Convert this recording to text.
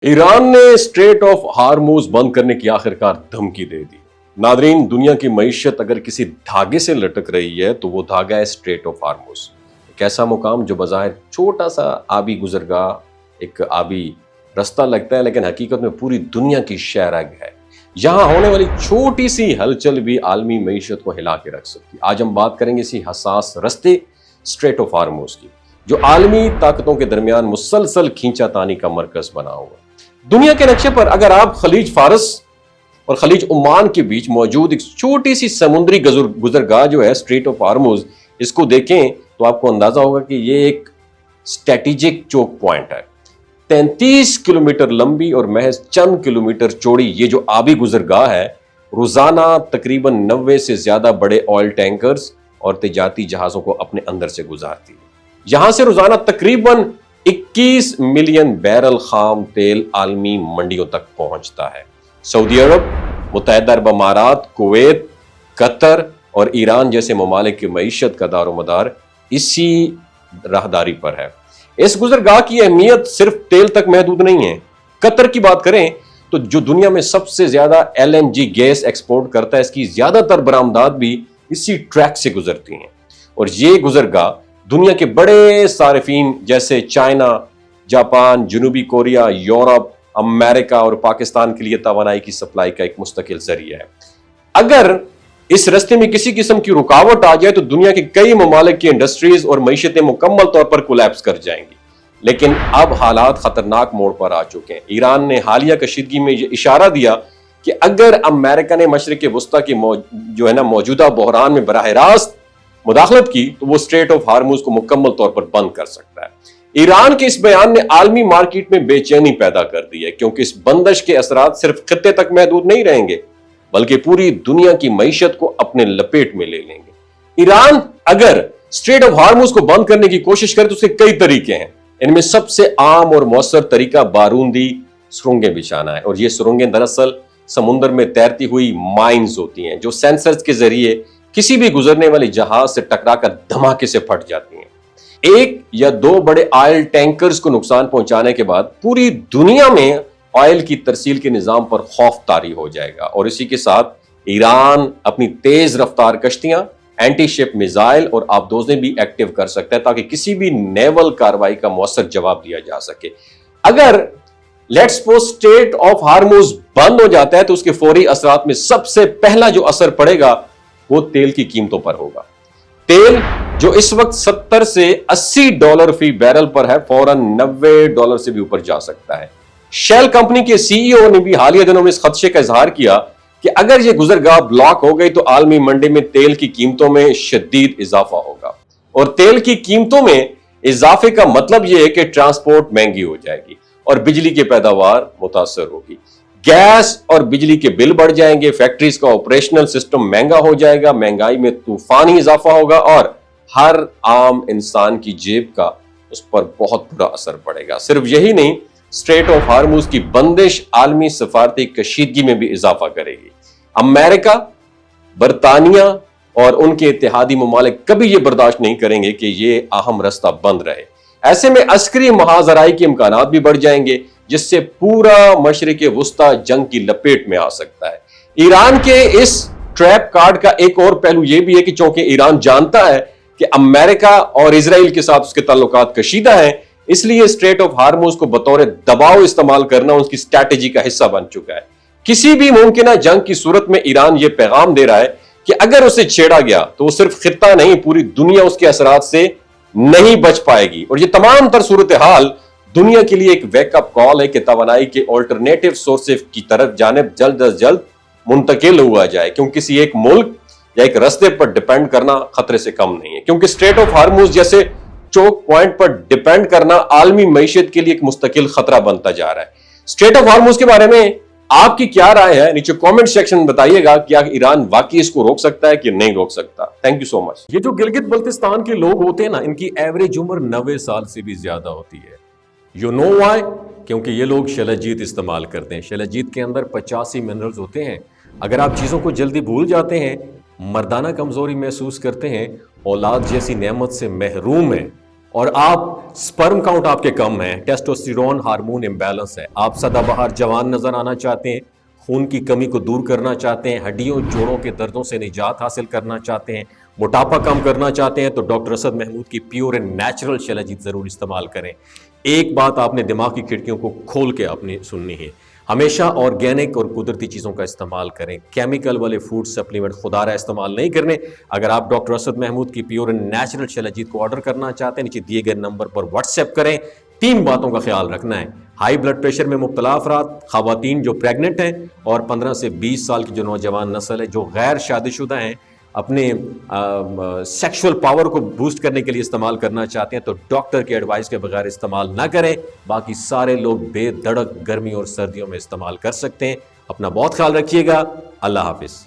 ایران نے street of ہارموز بند کرنے کی آخرکار دھمکی دے دی۔ ناظرین، دنیا کی معیشت اگر کسی دھاگے سے لٹک رہی ہے تو وہ دھاگا ہے اسٹریٹ آف ہارموز، ایک ایسا مقام جو بظاہر چھوٹا سا آبی گزرگاہ، ایک آبی رستہ لگتا ہے، لیکن حقیقت میں پوری دنیا کی شہرگ ہے۔ یہاں ہونے والی چھوٹی سی ہلچل بھی عالمی معیشت کو ہلا کے رکھ سکتی۔ آج ہم بات کریں گے اسی حساس رستے اسٹریٹ آف ہارموز کی، جو عالمی طاقتوں کے درمیان مسلسل کھینچا تانی کا مرکز بنا ہوا۔ دنیا کے نقشے پر اگر آپ خلیج فارس اور خلیج عمان کے بیچ موجود ایک چھوٹی سی سمندری گزرگاہ جو ہے اسٹریٹ آف ہارموز، اس کو دیکھیں تو آپ کو اندازہ ہوگا کہ یہ ایک اسٹریٹجک چوک پوائنٹ ہے۔ 33 کلومیٹر لمبی اور محض چند کلومیٹر چوڑی یہ جو آبی گزرگاہ ہے، روزانہ تقریباً 90 سے زیادہ بڑے آئل ٹینکرز اور تجارتی جہازوں کو اپنے اندر سے گزارتی ہے۔ یہاں سے روزانہ تقریباً 21 ملین بیرل خام تیل عالمی منڈیوں تک پہنچتا ہے۔ سعودی عرب، متحدہ عرب امارات، کویت، قطر اور ایران جیسے ممالک کی معیشت کا دار و مدار اسی راہداری پر ہے۔ اس گزرگاہ کی اہمیت صرف تیل تک محدود نہیں ہے۔ قطر کی بات کریں تو جو دنیا میں سب سے زیادہ LNG گیس ایکسپورٹ کرتا ہے، اس کی زیادہ تر برآمدات بھی اسی ٹریک سے گزرتی ہیں، اور یہ گزرگاہ دنیا کے بڑے صارفین جیسے چائنا، جاپان، جنوبی کوریا، یورپ، امریکہ اور پاکستان کے لیے توانائی کی سپلائی کا ایک مستقل ذریعہ ہے۔ اگر اس رستے میں کسی قسم کی رکاوٹ آ جائے تو دنیا کے کئی ممالک کی انڈسٹریز اور معیشتیں مکمل طور پر کولیپس کر جائیں گی۔ لیکن اب حالات خطرناک موڑ پر آ چکے ہیں۔ ایران نے حالیہ کشیدگی میں یہ اشارہ دیا کہ اگر امریکہ نے مشرق وسطیٰ کی موجودہ بحران میں براہ راست مداخلت کی تو وہ اسٹریٹ آف ہارموز کو مکمل طور پر بند کر سکتا ہے۔ ایران کے اس بیان نے عالمی مارکیٹ میں بے چینی پیدا کر دی ہے، کیونکہ اس بندش کے اثرات صرف خطے تک محدود نہیں رہیں گے بلکہ پوری دنیا کی معیشت کو اپنے لپیٹ میں لے لیں گے۔ ایران اگر اسٹریٹ آف ہارموز کو بند کرنے کی کوشش کرے تو اس کے کئی طریقے ہیں۔ ان میں سب سے عام اور مؤثر طریقہ بارودی سرنگیں بچھانا ہے، اور یہ سرنگیں دراصل سمندر میں تیرتی ہوئی مائنز ہوتی ہیں جو سینسرز کے ذریعے کسی بھی گزرنے والے جہاز سے ٹکرا کر دھماکے سے پھٹ جاتی ہیں۔ ایک یا دو بڑے آئل ٹینکرز کو نقصان پہنچانے کے بعد پوری دنیا میں آئل کی ترسیل کے نظام پر خوف طاری ہو جائے گا، اور اسی کے ساتھ ایران اپنی تیز رفتار کشتیاں، اینٹی شپ میزائل اور آبدوزیں بھی ایکٹیو کر سکتا ہے تاکہ کسی بھی نیول کارروائی کا مؤثر جواب دیا جا سکے۔ اگر لیٹس سپوز اسٹریٹ آف ہارموز بند ہو جاتا ہے تو اس کے فوری اثرات میں سب سے پہلا جو اثر پڑے گا وہ تیل کی قیمتوں پر ہوگا۔ تیل جو اس وقت $70 سے $80 فی بیرل پر ہے، فوراً $90 سے بھی اوپر جا سکتا ہے۔ شیل کمپنی کے CEO نے بھی حالیہ دنوں میں اس خدشے کا اظہار کیا کہ اگر یہ گزرگاہ بلاک ہو گئی تو عالمی منڈی میں تیل کی قیمتوں میں شدید اضافہ ہوگا، اور تیل کی قیمتوں میں اضافے کا مطلب یہ ہے کہ ٹرانسپورٹ مہنگی ہو جائے گی اور بجلی کی پیداوار متاثر ہوگی۔ گیس اور بجلی کے بل بڑھ جائیں گے، فیکٹریز کا آپریشنل سسٹم مہنگا ہو جائے گا، مہنگائی میں طوفانی اضافہ ہوگا، اور ہر عام انسان کی جیب کا اس پر بہت برا اثر پڑے گا۔ صرف یہی نہیں، اسٹریٹ آف ہارموز کی بندش عالمی سفارتی کشیدگی میں بھی اضافہ کرے گی۔ امریکہ، برطانیہ اور ان کے اتحادی ممالک کبھی یہ برداشت نہیں کریں گے کہ یہ اہم رستہ بند رہے۔ ایسے میں عسکری محاذ آرائی کے امکانات بھی بڑھ جائیں گے، جس سے پورا مشرق وسطیٰ جنگ کی لپیٹ میں آ سکتا ہے۔ ایران کے اس ٹریپ کارڈ کا ایک اور پہلو یہ بھی ہے کہ چونکہ ایران جانتا ہے کہ امریکہ اور اسرائیل کے ساتھ اس کے تعلقات کشیدہ ہیں، اس لیے اسٹریٹ آف ہارموز کو بطور دباؤ استعمال کرنا اس کی اسٹریٹجی کا حصہ بن چکا ہے۔ کسی بھی ممکنہ جنگ کی صورت میں ایران یہ پیغام دے رہا ہے کہ اگر اسے چھیڑا گیا تو وہ صرف خطہ نہیں، پوری دنیا اس کے اثرات سے نہیں بچ پائے گی، اور یہ تمام تر صورتحال دنیا کے لیے ایک ویک اپ کال ہے کہ توانائی کے آلٹرنیٹیو سورسز کی طرف جانب جلد از جلد منتقل ہوا جائے، کیونکہ کسی ایک ملک یا ایک راستے پر ڈیپینڈ کرنا خطرے سے کم نہیں ہے، کیونکہ اسٹریٹ آف ہارموز جیسے چوک پوائنٹ پر ڈیپینڈ کرنا عالمی معیشت کے لیے ایک مستقل خطرہ بنتا جا رہا ہے۔ اسٹریٹ آف ہارموز کے بارے میں آپ کی کیا رائے ہے؟ نیچے کامنٹ سیکشن میں بتائیے گا کہ ایران واقعی اس کو روک سکتا ہے کہ نہیں روک سکتا۔ تھینک یو سو مچ۔ یہ جو گلگت بلتستان کے لوگ ہوتے ہیں نا، ان کی ایوریج عمر 90 سال سے بھی زیادہ ہوتی ہے۔ You know why? کیونکہ یہ لوگ شیلاجیت استعمال کرتے ہیں۔ شیلاجیت کے اندر 85 منرلز ہوتے ہیں۔ اگر آپ چیزوں کو جلدی بھول جاتے ہیں، مردانہ کمزوری محسوس کرتے ہیں، اولاد جیسی نعمت سے محروم ہیں، اور آپ سپرم کاؤنٹ آپ کے کم ہیں، ٹیسٹوسٹیرون ہارمون امبیلنس ہے، آپ سدا بہار جوان نظر آنا چاہتے ہیں، خون کی کمی کو دور کرنا چاہتے ہیں، ہڈیوں جوڑوں کے دردوں سے نجات حاصل کرنا چاہتے ہیں، موٹاپا کم کرنا چاہتے ہیں، تو ڈاکٹر اسد محمود کی پیور اینڈ نیچرل شیلاجیت ضرور استعمال کریں۔ ایک بات آپ نے دماغ کی کھڑکیوں کو کھول کے آپ نے سننی ہے، ہمیشہ آرگینک اور قدرتی چیزوں کا استعمال کریں، کیمیکل والے فوڈ سپلیمنٹ خدا رہا استعمال نہیں کرنے۔ اگر آپ ڈاکٹر اسد محمود کی پیور اینڈ نیچرل شیلاجیت کو آرڈر کرنا چاہتے ہیں، نیچے دیے گئے نمبر پر واٹس ایپ کریں۔ 3 باتوں کا خیال رکھنا ہے: ہائی بلڈ پریشر میں مبتلا افراد، خواتین جو پریگننٹ ہیں، اور 15 سے 20 سال کی جو نوجوان نسل ہے جو غیر شادی شدہ ہیں، اپنے سیکشول پاور کو بوسٹ کرنے کے لیے استعمال کرنا چاہتے ہیں، تو ڈاکٹر کے ایڈوائس کے بغیر استعمال نہ کریں۔ باقی سارے لوگ بے دھڑک گرمی اور سردیوں میں استعمال کر سکتے ہیں۔ اپنا بہت خیال رکھیے گا۔ اللہ حافظ۔